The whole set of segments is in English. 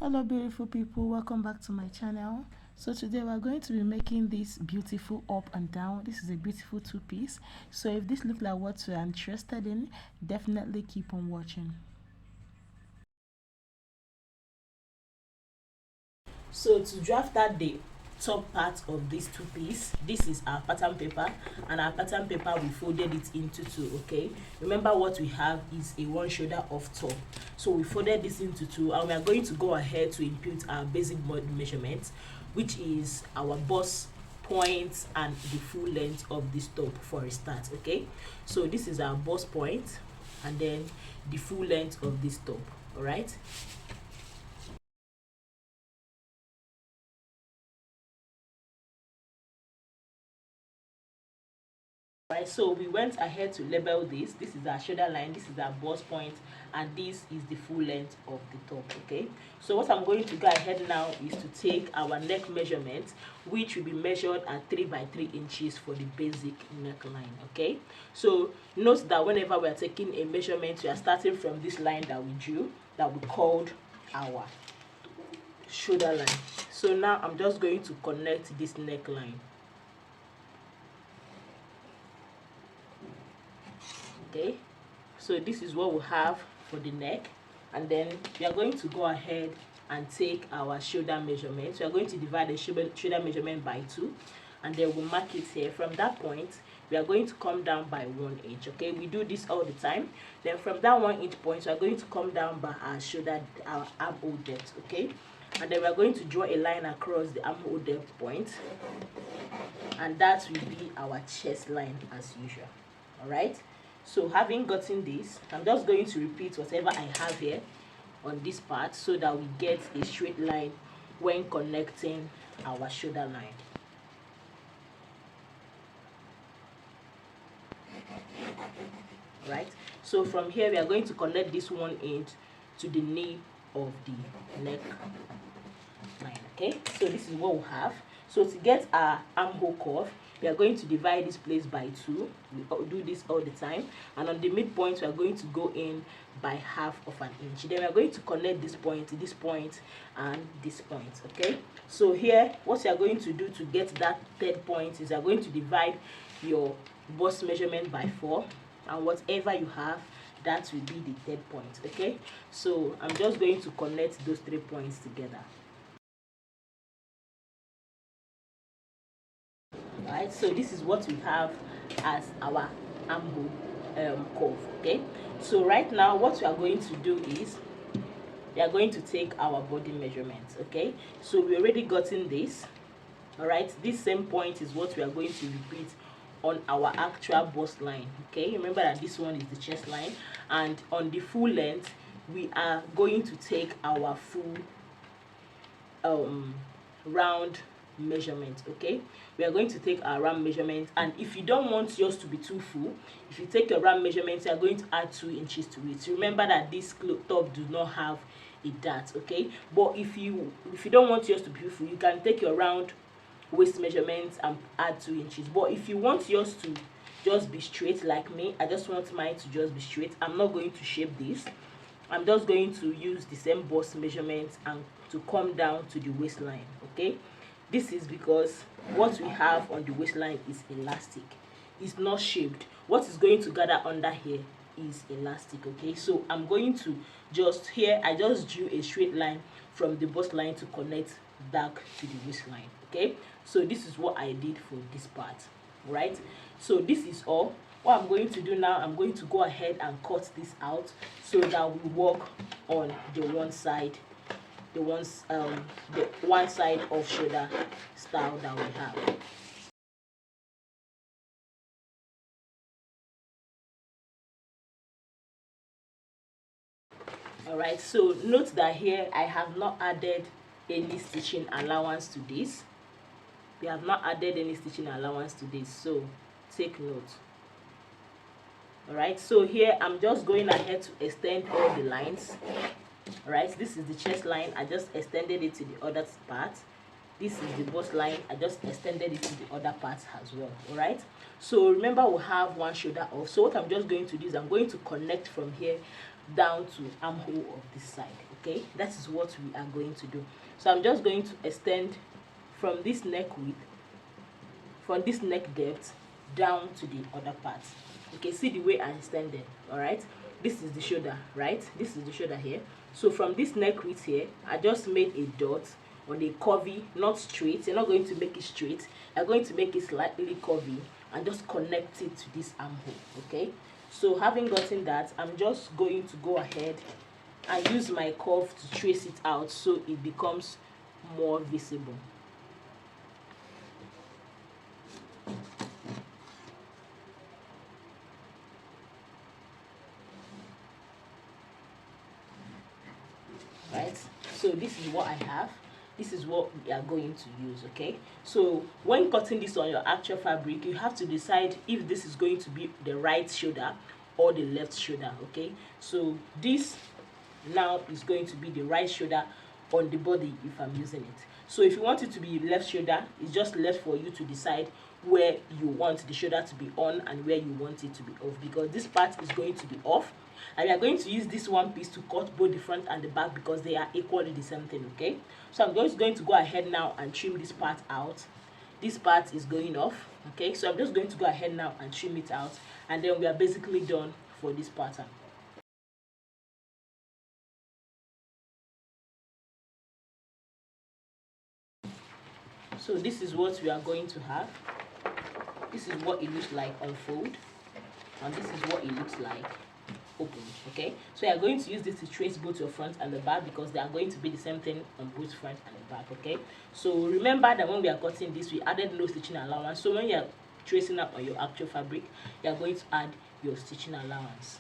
Hello beautiful people, welcome back to my channel. So today we're going to be making this beautiful up and down. This is a beautiful two-piece, so if this looks like what you're interested in, definitely keep on watching. So to draft out the top part of this two-piece, this is our pattern paper, and our pattern paper we folded it into two. Okay, remember what we have is a one shoulder off top, so we folded this into two, and we are going to go ahead to input our basic body measurement, which is our bust point and the full length of this top for a start. Okay, so this is our bust point and then the full length of this top. All right. Right, so we went ahead to label this. This is our shoulder line, this is our bust point, and this is the full length of the top. Okay, so what I'm going to go ahead now is to take our neck measurement, which will be measured at 3 by 3 inches for the basic neckline. Okay, so note that whenever we are taking a measurement, we are starting from this line that we drew, that we called our shoulder line. So now I'm just going to connect this neckline. Okay, so this is what we have for the neck, and then we are going to go ahead and take our shoulder measurement. We are going to divide the shoulder measurement by 2, and then we'll mark it here. From that point we are going to come down by 1 inch. Okay, we do this all the time. Then from that 1 inch point we are going to come down by our armhole depth. Okay, and then we are going to draw a line across the armhole depth point, and that will be our chest line as usual. All right, so having gotten this, I'm just going to repeat whatever I have here on this part so that we get a straight line when connecting our shoulder line. Right, so from here we are going to connect this 1 inch to the knee of the neck line. Okay, so this is what we have. So to get our armhole curve, we are going to divide this place by 2. We do this all the time, and on the midpoint we are going to go in by half of an inch. Then we are going to connect this point, and this point. Okay, so here what you are going to do to get that third point is you are going to divide your bust measurement by 4, and whatever you have, that will be the third point. Okay, so I'm just going to connect those 3 points together. Right, so this is what we have as our armhole curve. Okay, so right now what we are going to do is we are going to take our body measurement. Okay, so we already gotten this. All right, this same point is what we are going to repeat on our actual bust line. Okay, remember that this one is the chest line, and on the full length we are going to take our full round measurement. Okay, we are going to take our round measurement, and if you don't want yours to be too full, if you take your round measurement, you are going to add 2 inches to it. Remember that this top does not have a dart. Okay, but if you don't want yours to be full, you can take your round waist measurement and add 2 inches. But if you want yours to just be straight like me, I just want mine to just be straight, I'm not going to shape this. I'm just going to use the same bust measurement and to come down to the waistline. Okay, this is because what we have on the waistline is elastic, it's not shaped. What is going to gather under here is elastic. Okay, so I'm going to just here, I just drew a straight line from the bust line to connect back to the waistline. Okay, so this is what I did for this part. Right, so this is all. What I'm going to do now, I'm going to go ahead and cut this out so that we work on the one side, the one side of shoulder style that we have. All right, so note that here I have not added any stitching allowance to this. We have not added any stitching allowance to this, so take note. All right, so here I'm just going ahead to extend all the lines. All right, this is the chest line, I just extended it to the other part. This is the bust line, I just extended it to the other parts as well. All right, so remember we have one shoulder off, so what I'm just going to do is I'm going to connect from here down to armhole of this side. Okay, that is what we are going to do. So I'm just going to extend from this neck width, from this neck depth down to the other part. Okay, see the way I extended. All right, this is the shoulder, right? This is the shoulder here. So from this neck width here, I just made a dot on a curvy, not straight. You're not going to make it straight, you're going to make it slightly curvy and just connect it to this armhole. Okay, so having gotten that, I'm just going to go ahead and use my curve to trace it out so it becomes more visible. Right, so this is what I have, this is what we are going to use. Okay, so when cutting this on your actual fabric, you have to decide if this is going to be the right shoulder or the left shoulder. Okay, so this now is going to be the right shoulder on the body if I'm using it. So if you want it to be left shoulder, it's just left for you to decide where you want the shoulder to be on and where you want it to be off, because this part is going to be off, and we are going to use this one piece to cut both the front and the back because they are equally the same thing. Okay, so I'm just going to go ahead now and trim this part out. This part is going off. Okay, so I'm just going to go ahead now and trim it out, and then we are basically done for this pattern. So this is what we are going to have. This is what it looks like on fold, and this is what it looks like open. Okay, so you are going to use this to trace both your front and the back because they are going to be the same thing on both front and the back. Okay, so remember that when we are cutting this, we added no stitching allowance. So when you are tracing up on your actual fabric, you are going to add your stitching allowance.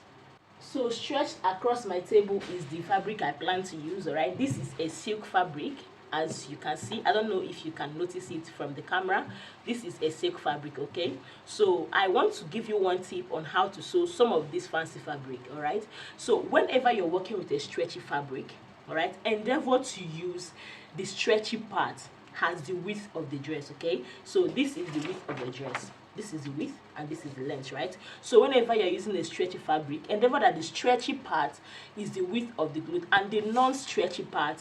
So stretched across my table is the fabric I plan to use. All right, this is a silk fabric. As you can see, I don't know if you can notice it from the camera, this is a silk fabric. Okay, so I want to give you one tip on how to sew some of this fancy fabric. All right, so whenever you're working with a stretchy fabric, all right, endeavor to use the stretchy part has the width of the dress. Okay, so this is the width of the dress, this is the width, and this is the length, right? So whenever you're using a stretchy fabric, endeavor that the stretchy part is the width of the glute and the non-stretchy part.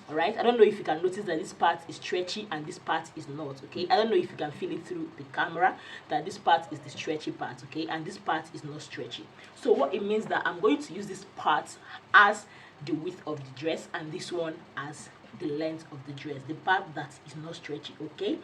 All right, I don't know if you can notice that this part is stretchy and this part is not. Okay, I don't know if you can feel it through the camera that this part is the stretchy part, okay, and this part is not stretchy. So what it means that I'm going to use this part as the width of the dress and this one as the length of the dress, the part that is not stretchy. Okay,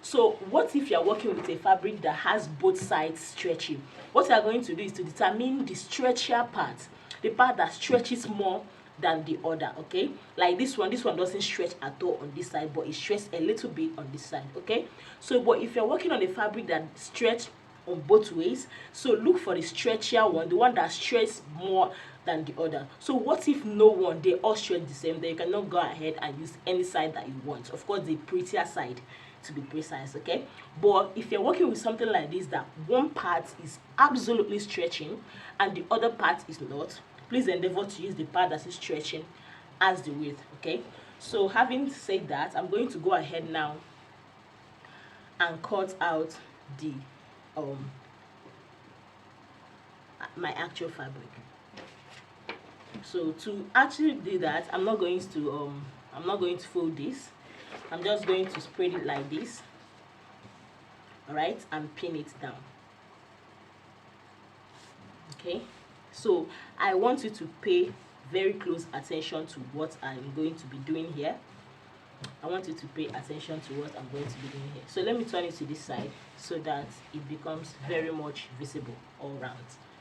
so what if you are working with a fabric that has both sides stretchy? What you are going to do is to determine the stretchier part, the part that stretches more than the other. Okay, like this one doesn't stretch at all on this side, but it stretches a little bit on this side. Okay, so but if you're working on a fabric that stretch on both ways, so look for the stretchier one, the one that stretches more than the other. So what if no one, they all stretch the same? Then you cannot go ahead and use any side that you want, of course the prettier side to be precise. Okay, but if you're working with something like this that one part is absolutely stretching and the other part is not, please endeavor to use the part that is stretching as the width. Okay, so having said that, I'm going to go ahead now and cut out the my actual fabric. So to actually do that, I'm not going to fold this, I'm just going to spread it like this, all right, and pin it down. Okay, so I want you to pay very close attention to what I'm going to be doing here. I want you to pay attention to what I'm going to be doing here. So let me turn it to this side so that it becomes very much visible all around.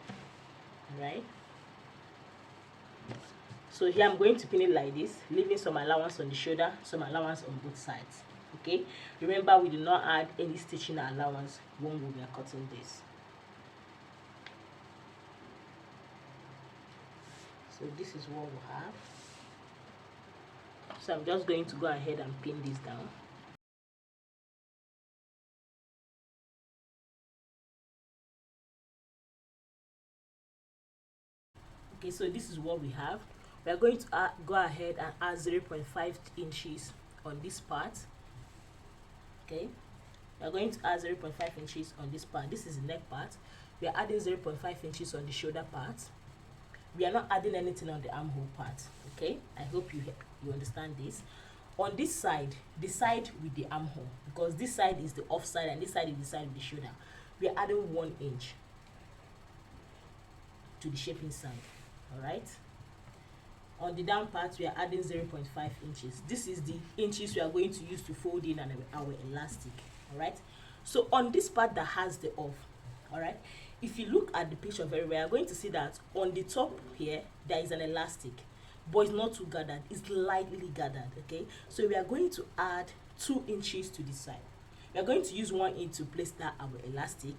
All right, so here I'm going to pin it like this, leaving some allowance on the shoulder, some allowance on both sides. Okay, remember we do not add any stitching allowance when we are cutting this. So this is what we have. So I'm just going to go ahead and pin this down. Okay, so this is what we have. We are going to go ahead and add 0.5 inches on this part. Okay, we are going to add 0.5 inches on this part. This is the neck part. We are adding 0.5 inches on the shoulder part. We are not adding anything on the armhole part. Okay, I hope you understand this. On this side, the side with the armhole, because this side is the off side and this side is the side with the shoulder, we are adding 1 inch to the shaping side. All right, on the down part we are adding 0.5 inches. This is the inches we are going to use to fold in our elastic. All right, so on this part that has the off, all right, if you look at the picture very well, you're going to see that on the top here there is an elastic, but it's not too gathered, it's lightly gathered. Okay, so we are going to add 2 inches to the side. We are going to use 1 inch to place that our elastic,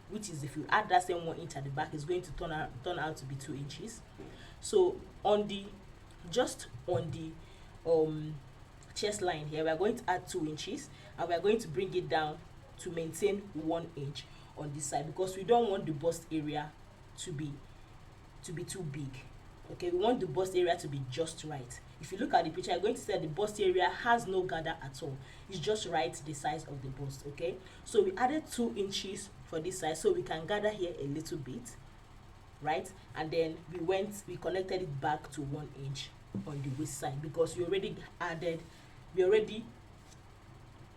which is, if you add that same 1 inch at the back, it's going to turn out to be 2 inches. So on the just on the chest line here, we are going to add 2 inches, and we are going to bring it down to maintain 1 inch on this side, because we don't want the bust area to be too big. Okay, we want the bust area to be just right. If you look at the picture, you're going to see that the bust area has no gather at all. It's just right the size of the bust. Okay, so we added 2 inches for this side, so we can gather here a little bit, right? And then we connected it back to 1 inch on the waist side, because we already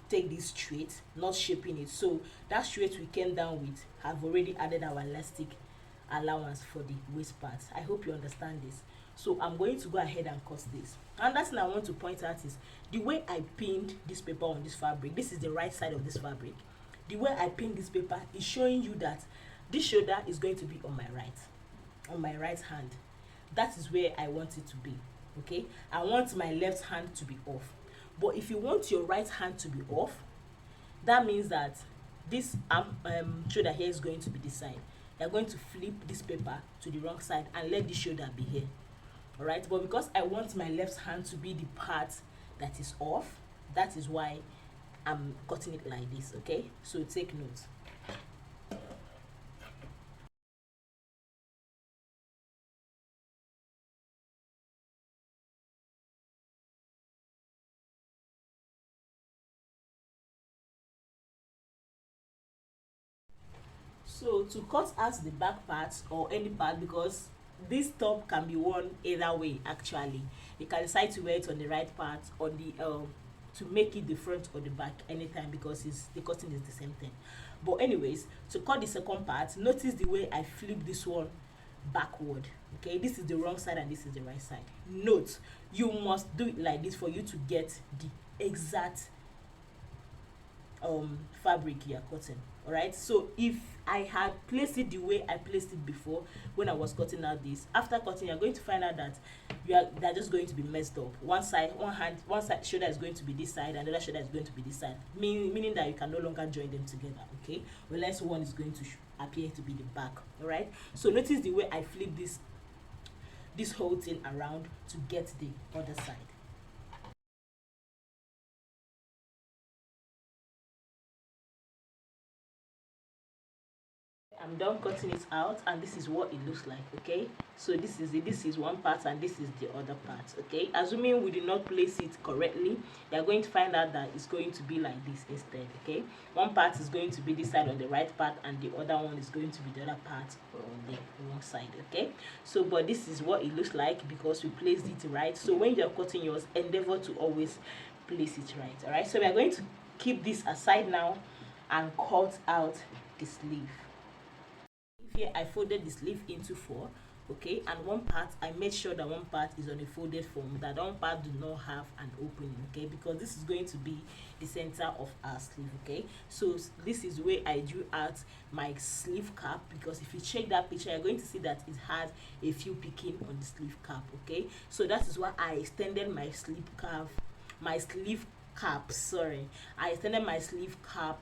take this straight, not shaping it. So that straight we came down with have already added our elastic allowance for the waist part. I hope you understand this. So I'm going to go ahead and cut this. And that's thing I want to point out is the way I pinned this paper on this fabric. This is the right side of this fabric. The way I pinned this paper is showing you that this shoulder is going to be on my right hand. That is where I want it to be. Okay, I want my left hand to be off. But if you want your right hand to be off, that means that this shoulder here is going to be this side. You're going to flip this paper to the wrong side and let the shoulder be here. All right, but because I want my left hand to be the part that is off, that is why I'm cutting it like this. Okay, so take note. So to cut out the back part or any part, because this top can be worn either way actually, you can decide to wear it on the right part, on the to make it the front or the back anytime, because the cutting is the same thing. But anyways, to cut the second part, notice the way I flip this one backward. Okay, this is the wrong side and this is the right side. Note, you must do it like this for you to get the exact fabric you are cutting. All right, so if I had placed it the way I placed it before when I was cutting out this, after cutting you're going to find out that they're just going to be messed up. One side shoulder is going to be this side and the other shoulder is going to be this side, meaning that you can no longer join them together. Okay, unless one is going to appear to be the back. All right, so notice the way I flip this whole thing around to get the other side. I'm done cutting it out, and this is what it looks like. Okay, so this is it. This is one part and this is the other part. Okay, assuming we did not place it correctly, you are going to find out that it's going to be like this instead. Okay, one part is going to be this side on the right part and the other one is going to be the other part on the wrong side. Okay, so but this is what it looks like because we placed it right. So when you're cutting yours, endeavor to always place it right. All right, so we are going to keep this aside now and cut out the sleeve. Here I folded the sleeve into 4, okay, and one part I made sure that one part is on a folded form, that one part do not have an opening. Okay, because this is going to be the center of our sleeve. Okay, so this is where I drew out my sleeve cap, because if you check that picture you're going to see that it has a few picking on the sleeve cap. Okay, so that is why I extended my sleeve cap I extended my sleeve cap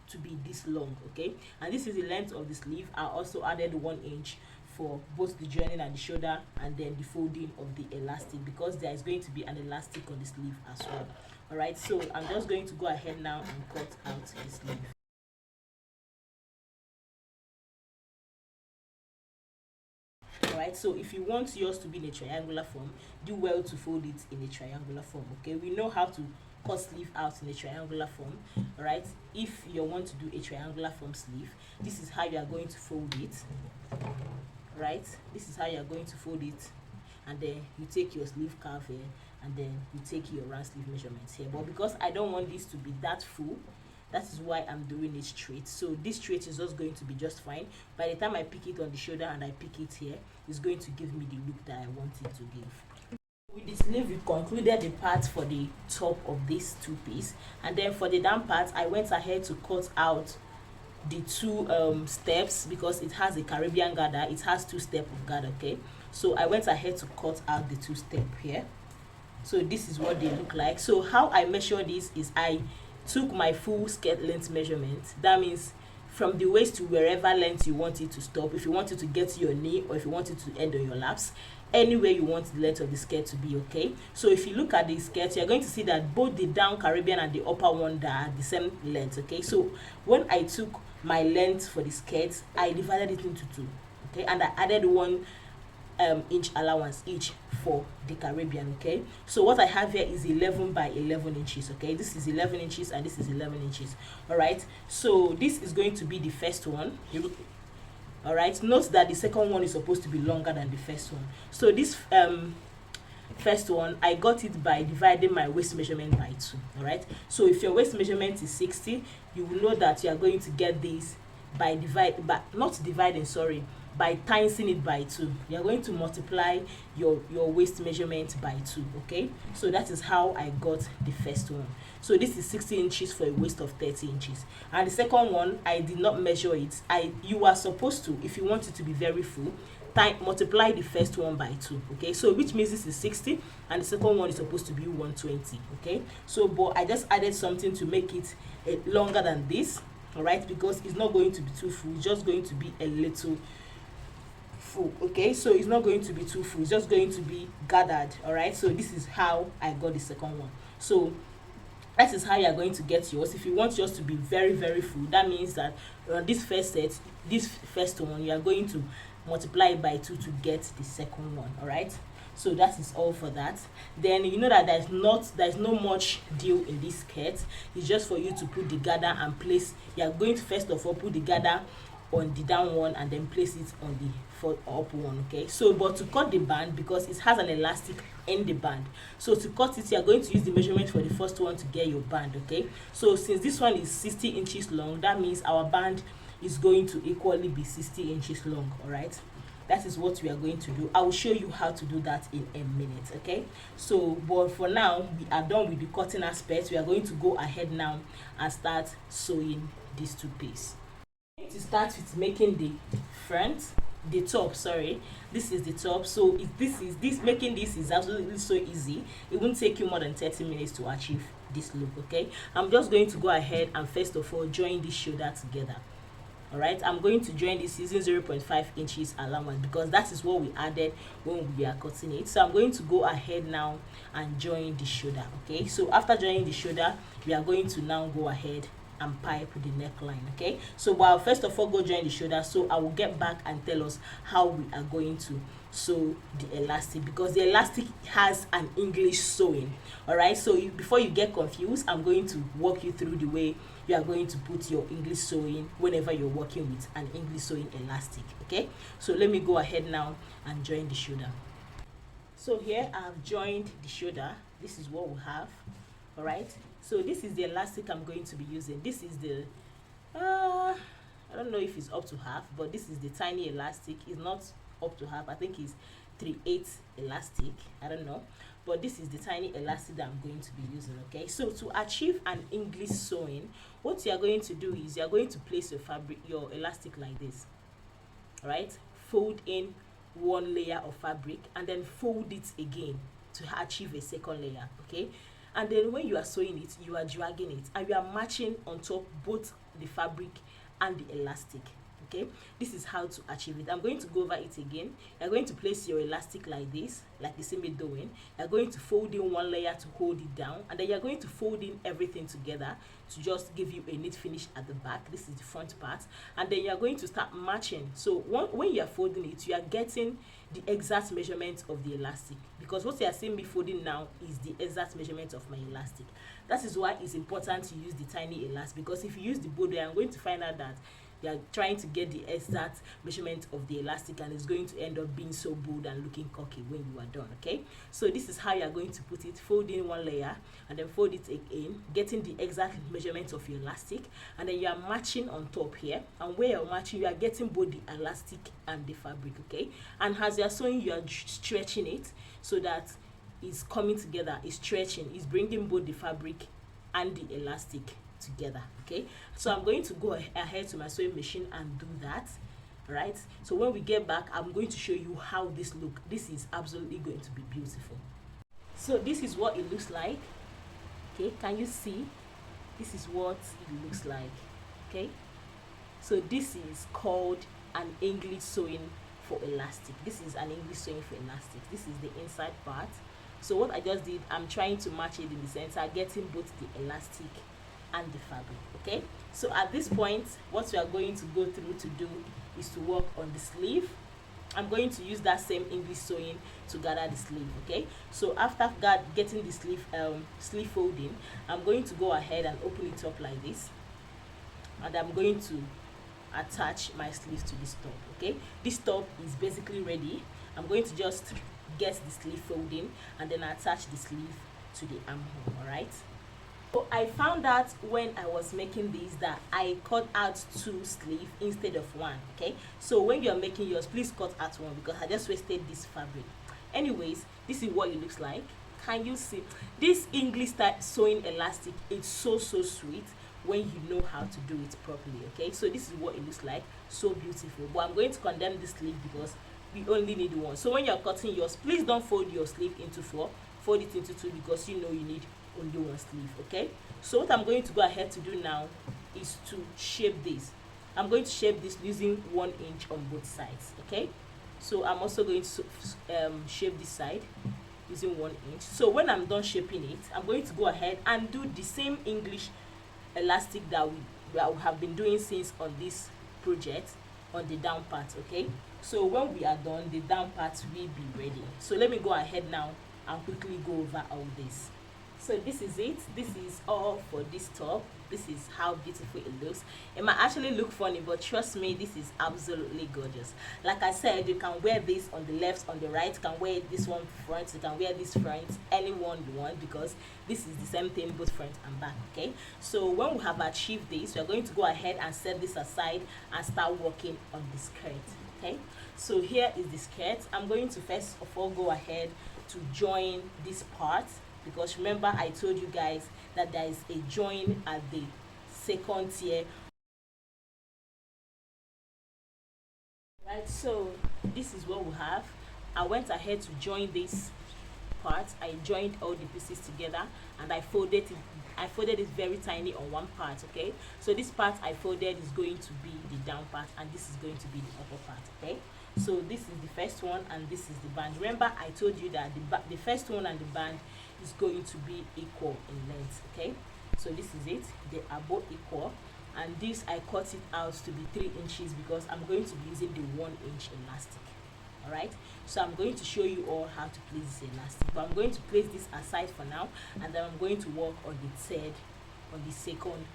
to be this long. Okay, and this is the length of the sleeve. I also added 1 inch for both the joining and the shoulder, and then the folding of the elastic, because there is going to be an elastic on the sleeve as well. All right, so I'm just going to go ahead now and cut out the sleeve. Alright, so if you want yours to be in a triangular form, do well to fold it in a triangular form. Okay, we know how to cut sleeve out in a triangular form. Alright, if you want to do a triangular form sleeve, this is how you are going to fold it. Right, this is how you are going to fold it. and then you take your sleeve curve here, and then you take your round sleeve measurements here. But because I don't want this to be that full, that is why I'm doing it straight. So this straight is just going to be just fine. By the time I pick it on the shoulder and I pick it here, it's going to give me the look that I want it to give. With the sleeve, we concluded the part for the top of this two piece, and then for the down part, I went ahead to cut out the two steps because it has a Caribbean gather. It has two steps of gather. Okay, so I went ahead to cut out the two step here. So this is what they look like. So how I measure this is I took my full skirt length measurement. That means from the waist to wherever length you want it to stop. If you want it to get to your knee, or if you want it to end on your laps, anywhere you want the length of the skirt to be. Okay, so if you look at the skirt, you're going to see that both the down Caribbean and the upper one are the same length. Okay, so when I took my length for the skirt, I divided it into two. Okay, and I added 1 inch allowance each for the Caribbean. Okay, so what I have here is 11 by 11 inches. Okay, this is 11 inches and this is 11 inches. All right, so this is going to be the first one. All right, note that the second one is supposed to be longer than the first one. So this first one, I got it by dividing my waist measurement by 2. All right, so if your waist measurement is 60, you will know that you are going to get this by by times it by 2. You are going to multiply your waist measurement by 2. Okay, so that is how I got the first one. So this is 60 inches for a waist of 30 inches, and the second one, I did not measure it. You are supposed to, if you want it to be very full, multiply the first one by 2. Okay, so which means this is 60 and the second one is supposed to be 120. Okay, so but I just added something to make it longer than this. All right, because it's not going to be too full, it's just going to be a little full. Okay, so it's not going to be too full, it's just going to be gathered. All right, so this is how I got the second one. So that is how you are going to get yours. If you want yours to be very full, that means that this first one, you are going to multiply it by 2 to get the second one. All right, so that is all for that. Then you know that there's no much deal in this skirt. It's just for you to put the gather and place. You are going to first of all put the gather on the down one and then place it on the up one. Okay, so but to cut the band, because it has an elastic in the band, so to cut it, you are going to use the measurement for the first one to get your band. Okay, so since this one is 60 inches long, that means our band is going to equally be 60 inches long. All right, that is what we are going to do. I will show you how to do that in a minute. Okay, so but for now, we are done with the cutting aspect. We are going to go ahead now and start sewing this two piece. To start with making the top, sorry, this is the top. So making this is absolutely so easy. It won't take you more than 30 minutes to achieve this look. Okay, I'm just going to go ahead and first of all join this shoulder together. All right, I'm going to join this using 0.5 inches allowance because that is what we added when we are cutting it. So I'm going to go ahead now and join the shoulder. Okay, so after joining the shoulder, we are going to now go ahead and pipe the neckline. Okay, so while first of all go join the shoulder, so I will get back and tell us how we are going to sew the elastic, because the elastic has an English sewing. All right, so before you get confused, I'm going to walk you through the way you are going to put your English sewing whenever you're working with an English sewing elastic. Okay, so let me go ahead now and join the shoulder. So here I have joined the shoulder. This is what we have. All right, so this is the elastic I'm going to be using. This is the I don't know if it's up to half, but this is the tiny elastic. It's not up to half, I think it's 3/8 elastic, I don't know, but this is the tiny elastic that I'm going to be using. Okay, so to achieve an English sewing, what you are going to do is you are going to place your elastic like this. All right, fold in one layer of fabric and then fold it again to achieve a second layer. Okay, and then when you are sewing it, you are dragging it and you are matching on top both the fabric and the elastic. Okay, this is how to achieve it. I'm going to go over it again. You're going to place your elastic like this, like you see me doing. You're going to fold in one layer to hold it down, and then you're going to fold in everything together to just give you a neat finish at the back. This is the front part, and then you're going to start matching. So when you're folding it, you are getting the exact measurement of the elastic, because what you are seeing me folding now is the exact measurement of my elastic. That is why it's important to use the tiny elastic, because if you use the bold, I'm going to find out that you are trying to get the exact measurement of the elastic, and it's going to end up being so bold and looking cocky when you are done. Okay, so this is how you are going to put it: fold in one layer and then fold it again, getting the exact measurement of your elastic, and then you are matching on top here, and where you're matching, you are getting both the elastic and the fabric. Okay, and as you are sewing, you are stretching it so that it's coming together, it's stretching, it's bringing both the fabric and the elastic together. Okay, so I'm going to go ahead to my sewing machine and do that. Right, so when we get back, I'm going to show you how this look. This is absolutely going to be beautiful. So this is what it looks like. Okay, can you see? This is what it looks like. Okay, so this is called an English sewing for elastic. This is an English sewing for elastic. This is the inside part. So what I just did, I'm trying to match it in the center, getting both the elastic and the fabric. Okay, so at this point, what we are going to go through to do is to work on the sleeve. I'm going to use that same English sewing to gather the sleeve. Okay, so after getting the sleeve folding, I'm going to go ahead and open it up like this, and I'm going to attach my sleeve to this top. Okay, this top is basically ready. I'm going to just get the sleeve folding and then attach the sleeve to the armhole. All right, so I found out when I was making this that I cut out 2 sleeves instead of 1. Okay, so when you're making yours, please cut out 1 because I just wasted this fabric. Anyways, this is what it looks like. Can you see this English style sewing elastic? It's so sweet when you know how to do it properly. Okay, so this is what it looks like, so beautiful. But I'm going to condemn this sleeve because we only need 1. So when you're cutting yours, please don't fold your sleeve into 4, fold it into 2 because you know you need only 1 sleeve. Okay, so what I'm going to go ahead to do now is to shape this. I'm going to shape this using 1 inch on both sides. Okay, so I'm also going to shape this side using 1 inch. So when I'm done shaping it, I'm going to go ahead and do the same English elastic that we have been doing since on this project on the down part. Okay, so when we are done, the down part will be ready. So let me go ahead now and quickly go over all this. So this is it. This is all for this top. This is how beautiful it looks. It might actually look funny, but trust me, this is absolutely gorgeous. Like I said, you can wear this on the left, on the right. You can wear this one front, you can wear this front, anyone you want, because this is the same thing both front and back. Okay, so when we have achieved this, we are going to go ahead and set this aside and start working on the skirt. Okay, so here is the skirt. I'm going to first of all go ahead to join this part, because remember I told you guys that there is a join at the second tier. Right, so this is what we have. I went ahead to join this part. I joined all the pieces together and I folded it very tiny on one part. Okay, so this part I folded is going to be the down part and this is going to be the upper part. Okay, so this is the first one and this is the band. Remember I told you that the first one and the band is going to be equal in length. Okay, so this is it, they are both equal, and this I cut it out to be 3 inches because I'm going to be using the 1 inch elastic. All right, so I'm going to show you all how to place this elastic, but I'm going to place this aside for now, and then I'm going to work on the second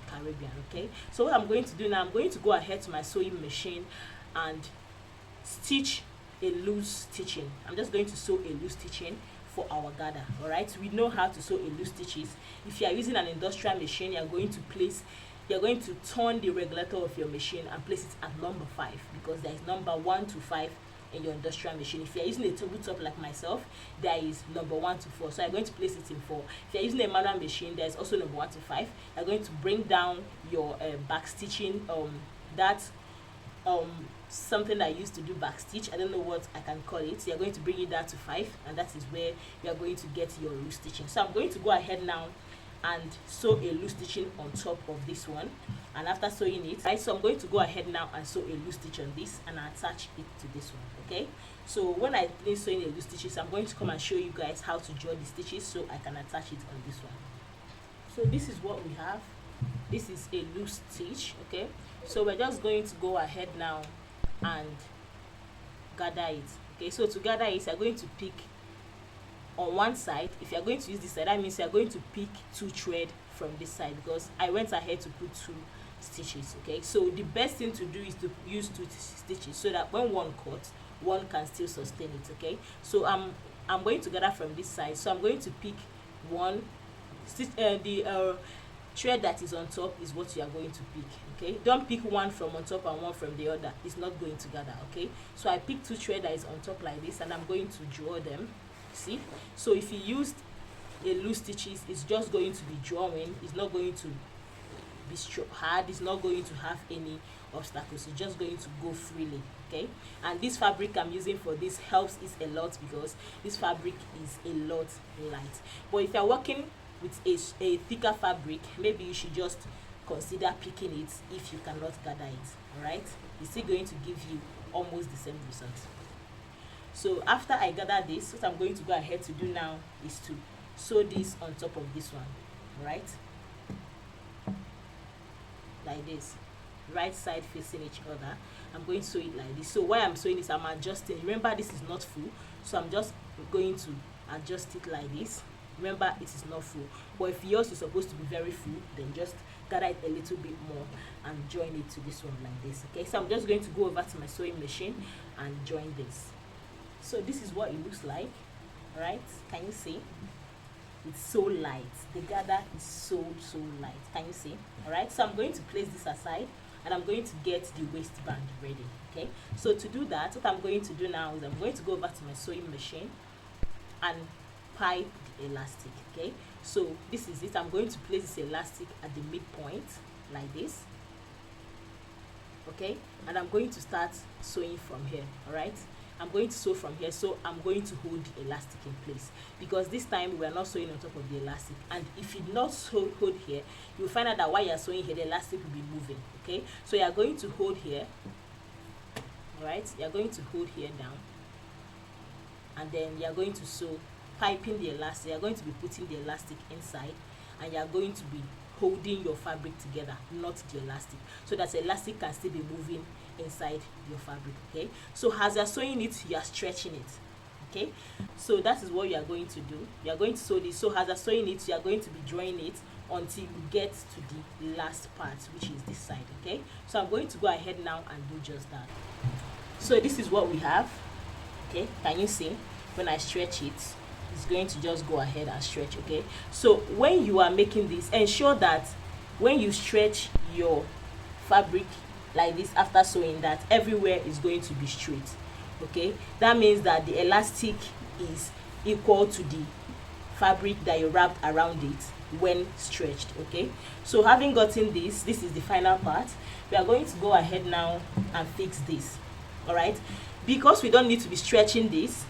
Caribbean. Okay, so what I'm going to do now, I'm going to go ahead to my sewing machine and stitch a loose stitching. I'm just going to sew a loose stitching for our gather. All right, we know how to sew a loose stitches. If you are using an industrial machine, you're going to turn the regulator of your machine and place it at number 5, because there is number 1 to 5 in your industrial machine. If you are using a tabletop like myself, there is number 1 to 4, so I'm going to place it in 4. If you are using a manual machine, there's also number 1 to 5. You're going to bring down your back stitching, something I used to do back stitch, I don't know what I can call it. You're going to bring it down to 5, and that is where you are going to get your loose stitching. So I'm going to go ahead now and sew a loose stitching on top of this one, and after sewing it, right, so I'm going to go ahead now and sew a loose stitch on this and attach it to this one. Okay, so when I finish sewing a loose stitches, I'm going to come and show you guys how to draw the stitches so I can attach it on this one. So this is what we have. This is a loose stitch. Okay, so we're just going to go ahead now and gather it. Okay, so to gather it, you're going to pick on one side. If you're going to use this side, that means you're going to pick 2 thread from this side, because I went ahead to put 2 stitches. Okay, so the best thing to do is to use 2 stitches so that when one cuts, one can still sustain it. Okay, so I'm going to gather from this side, so I'm going to pick one stitch. The thread that is on top is what you are going to pick. Okay, don't pick one from on top and one from the other, it's not going to gather. Okay, so I picked 2 thread that is on top like this, and I'm going to draw them. See, so if you used a loose stitches, it's just going to be drawing, it's not going to be hard, it's not going to have any obstacles, it's just going to go freely. Okay, and this fabric I'm using for this helps it a lot because this fabric is a lot light. But if you're working with a thicker fabric, maybe you should just consider picking it if you cannot gather it. All right, it's still going to give you almost the same result. So after I gather this, what I'm going to go ahead to do now is to sew this on top of this one. Right, like this, right side facing each other. I'm going to sew it like this. So while I'm sewing this, I'm adjusting. Remember, this is not full, so I'm just going to adjust it like this. Remember, it is not full, but if yours is supposed to be very full, then just gather it a little bit more and join it to this one like this. Okay, so I'm just going to go over to my sewing machine and join this. So this is what it looks like. Right, can you see? It's so light, the gather is so light. Can you see? All right, so I'm going to place this aside and I'm going to get the waistband ready. Okay, so to do that, what I'm going to do now is I'm going to go over to my sewing machine and pipe the elastic. Okay, so this is it. I'm going to place this elastic at the midpoint like this. Okay, and I'm going to start sewing from here. All right, I'm going to sew from here, so I'm going to hold the elastic in place because this time we are not sewing on top of the elastic, and if you not hold here, you'll find out that while you're sewing here, the elastic will be moving. Okay, so you're going to hold here. All right, you're going to hold here down, and then you're going to sew, piping the elastic. You're going to be putting the elastic inside, and you're going to be holding your fabric together, not the elastic, so that the elastic can still be moving inside your fabric. Okay, so as you're sewing it, you are stretching it. Okay, so that is what you are going to do. You are going to sew this. So as you're sewing it, you are going to be drawing it until you get to the last part, which is this side. Okay, so I'm going to go ahead now and do just that. So this is what we have. Okay, can you see? When I stretch it, it's going to just go ahead and stretch. Okay, so when you are making this, ensure that when you stretch your fabric like this after sewing, that everywhere is going to be straight. Okay, that means that the elastic is equal to the fabric that you wrapped around it when stretched. Okay, so having gotten this is the final part. We are going to go ahead now and fix this. All right, because we don't need to be stretching this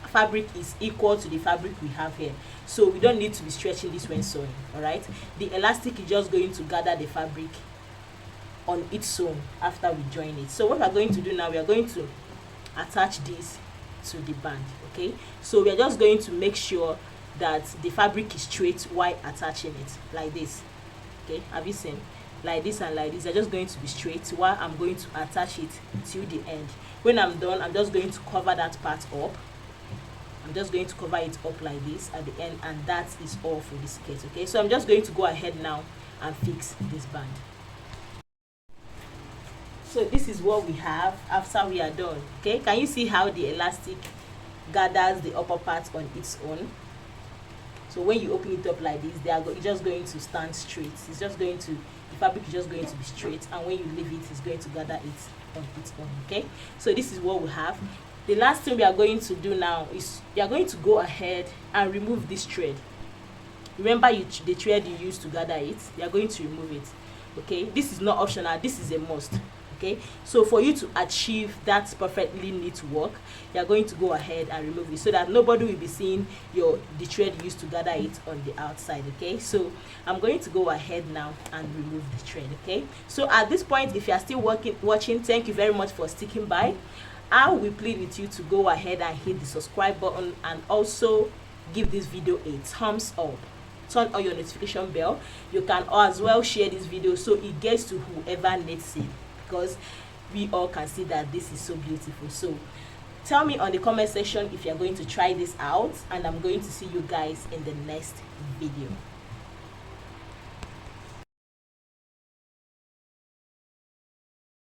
fabric is equal to the fabric we have here, so we don't need to be stretching this when sewing. All right, the elastic is just going to gather the fabric on its own after we join it. So what we are going to do now, we are going to attach this to the band. Okay, so we are just going to make sure that the fabric is straight while attaching it like this. Okay, have you seen? Like this and like this, they're just going to be straight while I'm going to attach it till the end. When I'm done, I'm just going to cover that part up. I'm just going to cover it up like this at the end, and that is all for this skirt. Okay, so I'm just going to go ahead now and fix this band. So this is what we have after we are done. Okay, can you see how the elastic gathers the upper part on its own? So when you open it up like this, it's just going to stand straight. It's just going to, the fabric is just going to be straight, and when you leave it, it's going to gather it on its own. Okay, so this is what we have. The last thing we are going to do now is you are going to go ahead and remove this thread. Remember the thread you used to gather it, you are going to remove it. Okay, this is not optional, this is a must. Okay, so for you to achieve that perfectly neat work, you are going to go ahead and remove it so that nobody will be seeing the thread used to gather it on the outside. Okay, so I'm going to go ahead now and remove the thread. Okay, so at this point, if you are still watching, thank you very much for sticking by. I will plead with you to go ahead and hit the subscribe button, and also give this video a thumbs up. Turn on your notification bell. You can as well share this video so it gets to whoever needs it, because we all can see that this is so beautiful. So tell me on the comment section if you're going to try this out, and I'm going to see you guys in the next video.